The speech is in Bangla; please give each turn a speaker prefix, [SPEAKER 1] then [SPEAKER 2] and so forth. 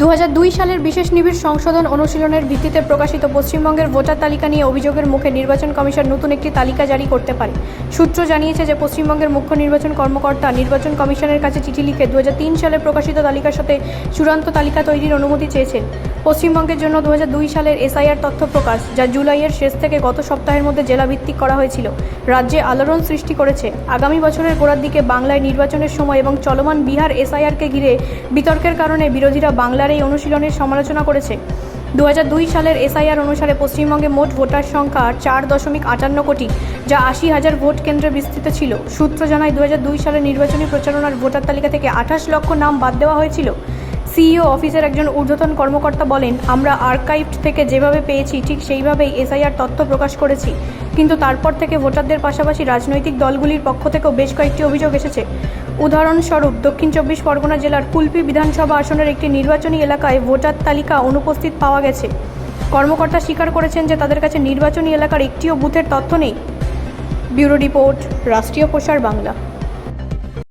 [SPEAKER 1] 2002 সালের বিশেষ নিবিড় সংশোধন অনুশীলনের ভিত্তিতে প্রকাশিত পশ্চিমবঙ্গের ভোটার তালিকা নিয়ে অভিযোগের মুখে নির্বাচন কমিশন নতুন একটি তালিকা জারি করতে পারে। সূত্র জানিয়েছে যে পশ্চিমবঙ্গের মুখ্য নির্বাচন কর্মকর্তা নির্বাচন কমিশনের কাছে চিঠি লিখে 2003 সালে প্রকাশিত তালিকার সাথে চূড়ান্ত তালিকা তৈরির অনুমতি চেয়েছেন। পশ্চিমবঙ্গের জন্য 2002 সালের এসআইআর তথ্য প্রকাশ, যা জুলাইয়ের শেষ থেকে গত সপ্তাহের মধ্যে জেলা ভিত্তিক করা হয়েছিল, রাজ্যে আলোড়ন সৃষ্টি করেছে। আগামী বছরের গোড়ার দিকে বাংলায় নির্বাচনের সময় এবং চলমান বিহার এসআইআরকে ঘিরে বিতর্কের কারণে বিরোধীরা বাংলার এই অনুশীলনের সমালোচনা করেছে। 2002 সালের এসআইআর অনুসারে পশ্চিমবঙ্গে মোট ভোটার সংখ্যা 4.58 কোটি, যা 80,000 ভোট কেন্দ্রে বিস্তৃত ছিল। সূত্র জানায় 2002 সালের নির্বাচনী প্রচারণার ভোটার তালিকা থেকে 28 লক্ষ নাম বাদ দেওয়া হয়েছিল। সিইও অফিসের একজন ঊর্ধ্বতন কর্মকর্তা বলেন, আমরা আর্কাইভ থেকে যেভাবে পেয়েছি ঠিক সেইভাবেই এসআইআর তথ্য প্রকাশ করেছি, কিন্তু তারপর থেকে ভোটারদের পাশাপাশি রাজনৈতিক দলগুলির পক্ষ থেকেও বেশ কয়েকটি অভিযোগ এসেছে। উদাহরণস্বরূপ, দক্ষিণ 24 পরগনা জেলার কুলপি বিধানসভা আসনের একটি নির্বাচনী এলাকায় ভোটার তালিকা অনুপস্থিত পাওয়া গেছে। কর্মকর্তা স্বীকার করেছেন যে তাদের কাছে নির্বাচনী এলাকার একটিও বুথের তথ্য নেই। ব্যুরো রিপোর্ট, রাষ্ট্রীয় প্রসার বাংলা।